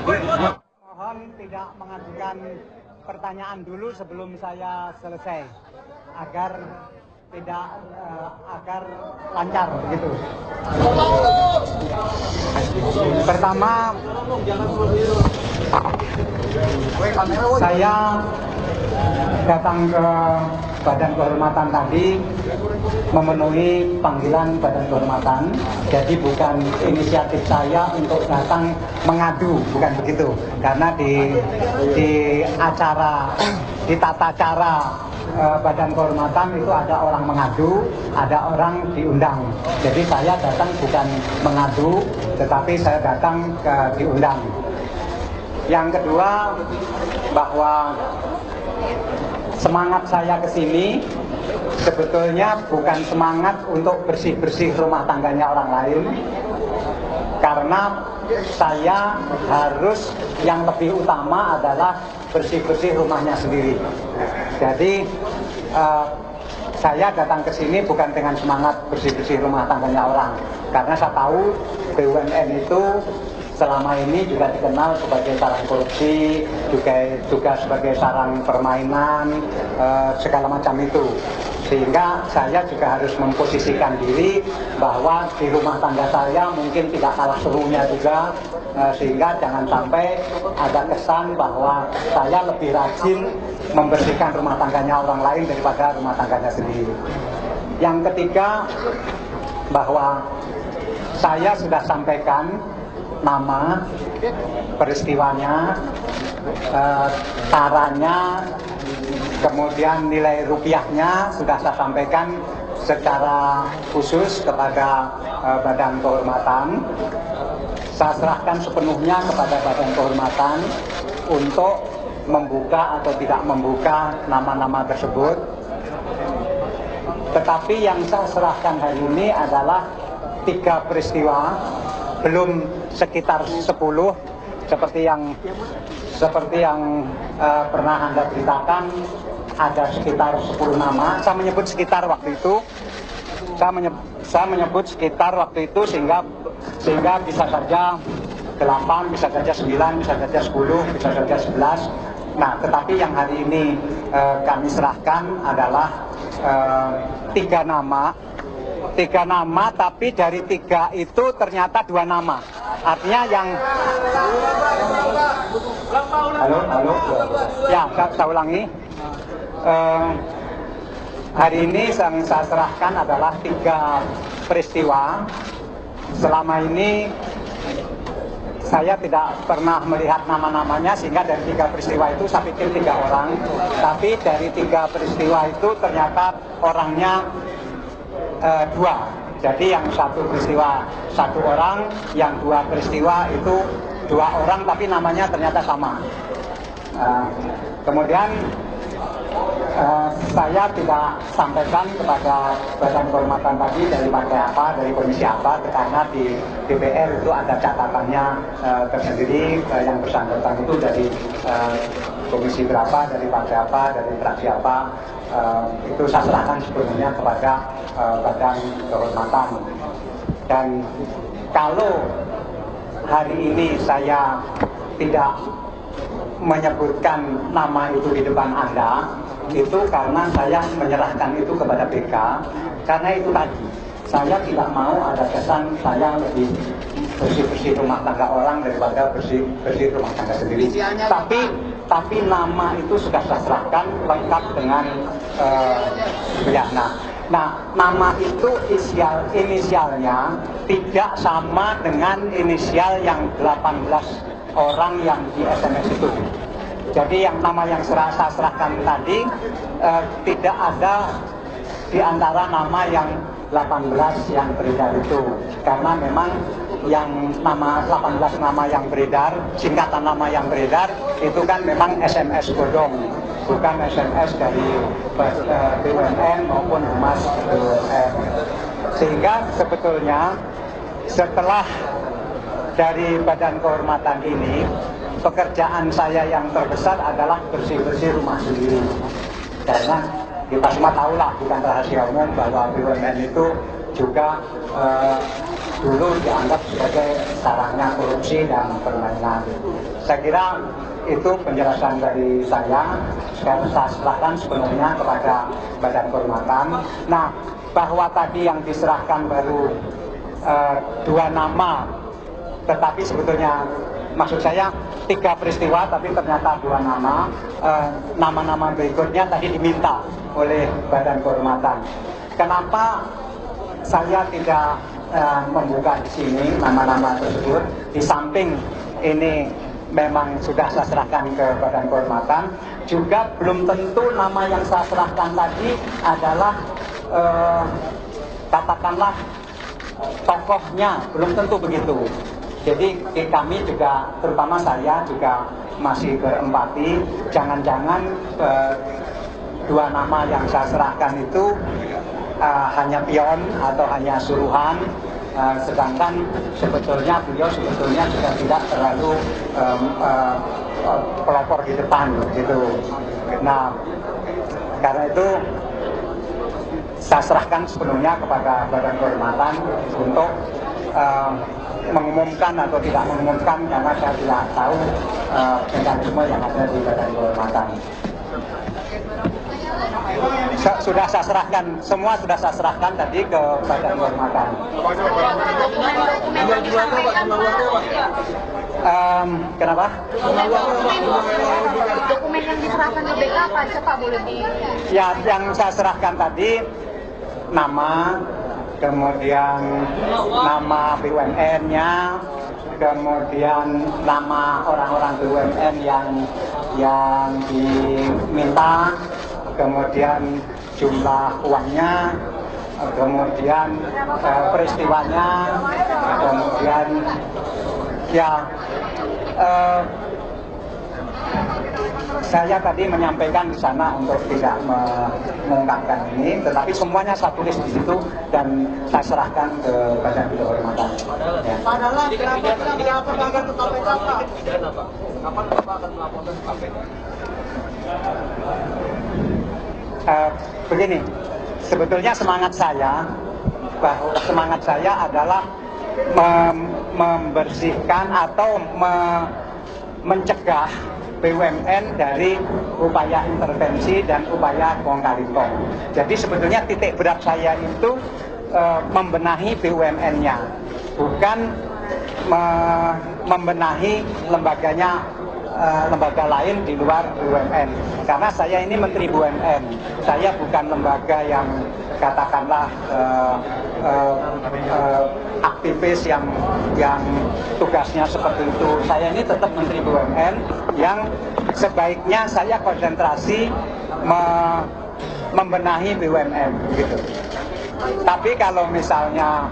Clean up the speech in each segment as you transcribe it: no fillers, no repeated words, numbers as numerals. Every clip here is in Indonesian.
Mohon tidak mengajukan pertanyaan dulu sebelum saya selesai agar tidak agar lancar begitu. Pertama, saya datang ke Badan Kehormatan tadi memenuhi panggilan Badan Kehormatan, jadi bukan inisiatif saya untuk datang mengadu, bukan begitu. Karena di acara, di tata cara Badan Kehormatan itu ada orang mengadu, ada orang diundang. Jadi saya datang bukan mengadu, tetapi saya datang diundang. Yang kedua, bahwa semangat saya ke sini sebetulnya bukan semangat untuk bersih-bersih rumah tangganya orang lain, karena saya harus yang lebih utama adalah bersih-bersih rumahnya sendiri. Jadi saya datang ke sini bukan dengan semangat bersih-bersih rumah tangganya orang, karena saya tahu BUMN itu selama ini juga dikenal sebagai sarang korupsi, juga sebagai sarang permainan, segala macam itu. Sehingga saya juga harus memposisikan diri bahwa di rumah tangga saya mungkin tidak kalah serunya juga, sehingga jangan sampai ada kesan bahwa saya lebih rajin membersihkan rumah tangganya orang lain daripada rumah tangganya sendiri. Yang ketiga, bahwa saya sudah sampaikan nama, peristiwanya, caranya, kemudian nilai rupiahnya sudah saya sampaikan secara khusus kepada Badan Kehormatan. Saya serahkan sepenuhnya kepada Badan Kehormatan untuk membuka atau tidak membuka nama-nama tersebut. Tetapi yang saya serahkan hari ini adalah 3 peristiwa, belum sekitar 10 seperti yang pernah Anda beritakan, ada sekitar 10 nama. Saya menyebut sekitar waktu itu, saya menyebut sekitar waktu itu sehingga bisa saja 8, bisa saja 9, bisa saja 10, bisa saja 11. Nah, tetapi yang hari ini kami serahkan adalah 3 nama. 3 nama, tapi dari 3 itu ternyata 2 nama. Artinya yang halo, ya, saya ulangi. Hari ini yang saya serahkan adalah 3 peristiwa. Selama ini saya tidak pernah melihat nama-namanya, sehingga dari 3 peristiwa itu saya pikir 3 orang. Tapi dari 3 peristiwa itu ternyata orangnya 2. Jadi yang 1 peristiwa 1 orang, yang 2 peristiwa itu 2 orang, tapi namanya ternyata sama. Kemudian saya tidak sampaikan kepada Badan Kehormatan tadi dari partai apa, dari komisi apa, karena di DPR itu ada catatannya tersendiri. Yang bersangkutan itu dari komisi berapa, dari partai apa, dari fraksi apa. Itu saya serahkan sepenuhnya kepada Badan Kehormatan. Dan kalau hari ini saya tidak menyebutkan nama itu di depan Anda, itu karena saya menyerahkan itu kepada BK, karena itu tadi saya tidak mau ada kesan saya lebih bersih-bersih rumah tangga orang daripada bersih rumah tangga sendiri. Tapi nama itu sudah saya serahkan lengkap dengan Nah, nama itu inisialnya tidak sama dengan inisial yang 18 orang yang di SMS itu. Jadi yang nama yang saya serahkan tadi tidak ada di antara nama yang 18 yang beredar itu, karena memang yang nama 18 nama yang beredar, singkatan nama yang beredar itu kan memang SMS bodong, bukan SMS dari BUMN maupun Humas BUMN. Sehingga sebetulnya setelah dari Badan Kehormatan ini, pekerjaan saya yang terbesar adalah bersih-bersih rumah sendiri. Karena kita semua tahulah, bukan rahasia umum bahwa BUMN itu juga dulu dianggap sebagai sarangnya korupsi dan permainan. Saya kira itu penjelasan dari saya. Sekarang saya serahkan sepenuhnya kepada Badan Kehormatan. Nah, bahwa tadi yang diserahkan baru 2 nama, tetapi sebetulnya maksud saya 3 peristiwa, tapi ternyata 2 nama. Nama-nama berikutnya tadi diminta oleh Badan Kehormatan. Kenapa saya tidak membuka di sini nama-nama tersebut? Di samping ini memang sudah saya serahkan ke Badan Kehormatan, juga belum tentu nama yang saya serahkan tadi adalah katakanlah tokohnya, belum tentu begitu. Jadi kami juga, terutama saya juga masih berempati, jangan-jangan 2 nama yang saya serahkan itu hanya pion atau hanya suruhan, sedangkan sebetulnya beliau sebetulnya juga tidak terlalu pelopor di depan gitu. Nah, karena itu saya serahkan sepenuhnya kepada Badan Kehormatan untuk mengumumkan atau tidak mengumumkan, karena saya tidak tahu mekanisme yang ada di Badan Kehormatan. Sudah saya serahkan, semua sudah saya serahkan tadi ke Badan Kehormatan. Kenapa? Dokumen yang diserahkan ke BK apa aja Pak, boleh di? Ya, yang saya serahkan tadi nama, kemudian nama BUMN-nya, kemudian nama orang-orang BUMN yang diminta, kemudian jumlah uangnya, kemudian peristiwanya, kemudian ya saya tadi menyampaikan di sana untuk tidak mengungkapkan ini, tetapi semuanya saya tulis di situ dan saya serahkan ke Badan Kehormatan. Ya. Padahal kenapa melapor ke KPK Pak? Pidana Pak. Kapan Bapak akan melaporkan ke KPK? Begini, sebetulnya semangat saya adalah membersihkan atau mencegah BUMN dari upaya intervensi dan upaya kong-kali-kong. Jadi sebetulnya titik berat saya itu membenahi BUMN-nya, bukan membenahi lembaganya, lembaga lain di luar BUMN. Karena saya ini Menteri BUMN, saya bukan lembaga yang katakanlah aktivis yang tugasnya seperti itu. Saya ini tetap Menteri BUMN yang sebaiknya saya konsentrasi membenahi BUMN gitu. Tapi kalau misalnya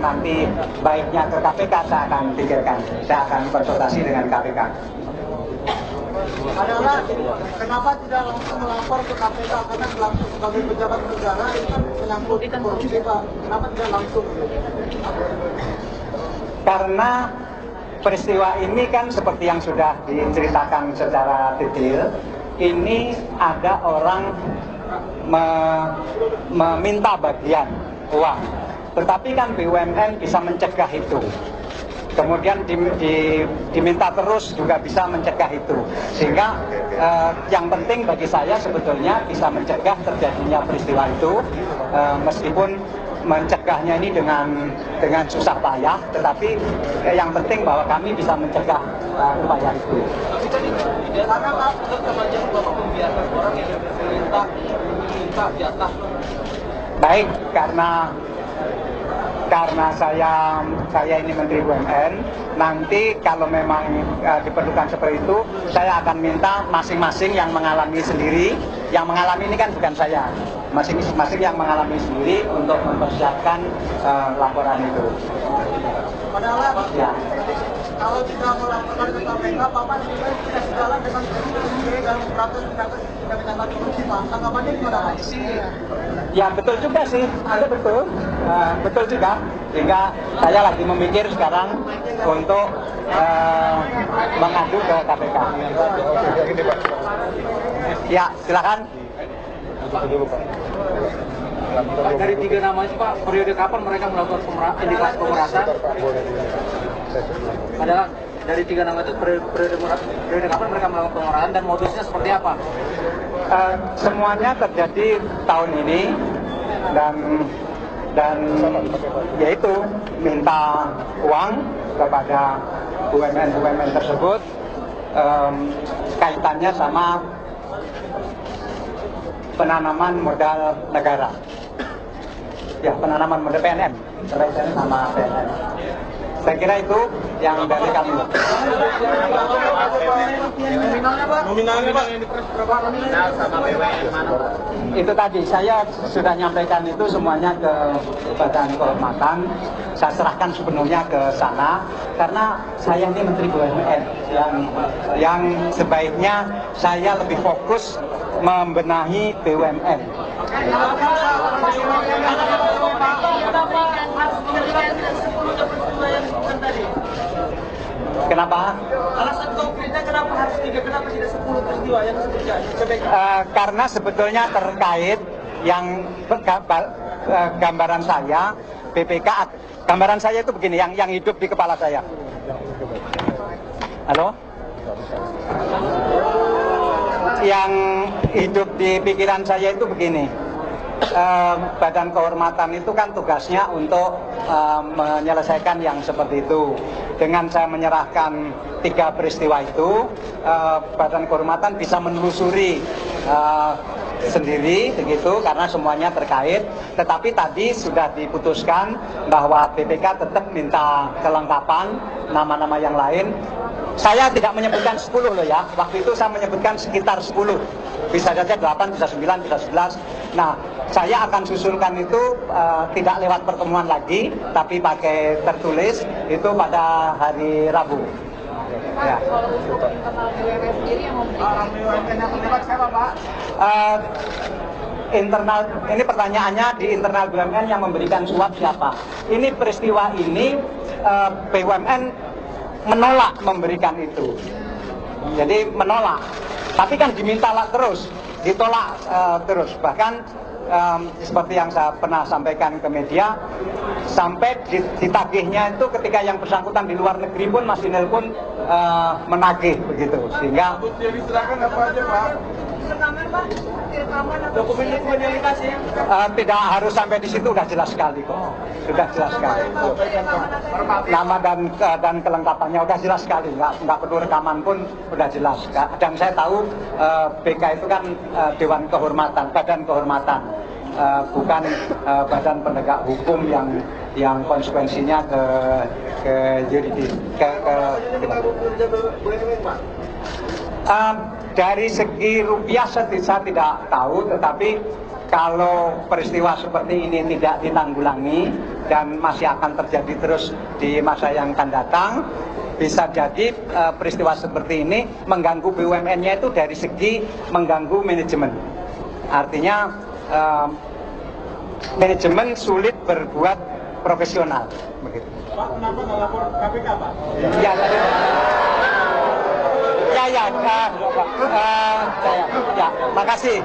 nanti baiknya ke KPK, saya akan pikirkan, saya akan konsultasi dengan KPK. Adalah kenapa tidak langsung melapor ke KPK, karena langsung sebagai pejabat negara itu kan menyangkut korupsi Pak. Kenapa tidak langsung? Karena peristiwa ini kan seperti yang sudah diceritakan secara detail, ini ada orang meminta bagian uang, tetapi kan BUMN bisa mencegah itu. Kemudian diminta terus juga bisa mencegah itu. Sehingga yang penting bagi saya sebetulnya bisa mencegah terjadinya peristiwa itu, meskipun mencegahnya ini dengan susah payah, tetapi yang penting bahwa kami bisa mencegah upaya itu. Karena Pak, sengaja Bapak membiarkan orang yang minta jatah. Baik, karena saya ini Menteri BUMN, nanti kalau memang diperlukan seperti itu, saya akan minta masing-masing yang mengalami sendiri, yang mengalami ini kan bukan saya, masing-masing yang mengalami sendiri untuk mempersiapkan laporan itu. Padahal Ya. kalau tidak melaporkan ke KPK, Bapak juga tidak sejalan dengan SBY dalam proses tindakan korupsi Pak. Tanggapannya gimana Pak? Ya betul juga sih, Anda betul, betul juga. Sehingga saya lagi memikir sekarang untuk mengadu ke KPK. Ya silakan. Pak, dari 3 nama itu Pak, periode kapan mereka melakukan indikasi pemerasan? Adalah dari 3 nama itu periode kapan mereka melakukan pemerasan dan modusnya seperti apa? Semuanya terjadi tahun ini dan yaitu minta uang kepada BUMN tersebut, kaitannya sama penanaman modal negara. Ya, penanaman modal PNM, kaitannya sama PNM. Saya kira itu yang dari kami. Nominalnya Pak, nominal sama BWN mana? Itu tadi saya sudah nyampaikan itu semuanya ke Badan Kehormatan. Saya serahkan sepenuhnya ke sana karena saya ini Menteri BUMN yang sebaiknya saya lebih fokus membenahi BUMN. Kenapa? Alasan konkretnya kenapa harus 3, kenapa tidak 10 peristiwa yang terjadi? Karena sebetulnya terkait yang gambaran saya, BPK, gambaran saya itu begini, yang hidup di kepala saya. Halo? Yang hidup di pikiran saya itu begini. Badan Kehormatan itu kan tugasnya untuk menyelesaikan yang seperti itu. Dengan saya menyerahkan 3 peristiwa itu, Badan Kehormatan bisa menelusuri sendiri begitu karena semuanya terkait. Tetapi tadi sudah diputuskan bahwa BPK tetap minta kelengkapan nama-nama yang lain. Saya tidak menyebutkan 10 loh ya. Waktu itu saya menyebutkan sekitar 10. Bisa saja 8, bisa 9, bisa 11. Nah, saya akan susulkan itu tidak lewat pertemuan lagi, tapi pakai tertulis itu pada hari Rabu. Ya. Kalau untuk internal BUMN sendiri yang memberikan internal, ini pertanyaannya di internal BUMN yang memberikan suap siapa? Ini peristiwa ini BUMN menolak memberikan itu. Jadi menolak. Tapi kan diminta terus, ditolak terus. Bahkan seperti yang saya pernah sampaikan ke media, sampai ditagihnya itu ketika yang bersangkutan di luar negeri pun masih nelpon menagih begitu, sehingga Silakan apa aja Pak? Dokumen-dokumen yang dikasih. tidak harus sampai di situ, sudah jelas sekali kok, sudah jelas sekali. Nama dan kelengkapannya sudah jelas sekali, nggak perlu rekaman pun sudah jelas. Dan saya tahu BK itu kan Dewan Kehormatan, Badan Kehormatan, bukan badan penegak hukum yang konsekuensinya ke yuridis. Dari segi rupiah saya tidak tahu, tetapi kalau peristiwa seperti ini tidak ditanggulangi dan masih akan terjadi terus di masa yang akan datang, bisa jadi peristiwa seperti ini mengganggu BUMN-nya itu dari segi mengganggu manajemen. Artinya manajemen sulit berbuat profesional. Begitu. Pak, kenapa nggak lapor KPK Pak? Makasih.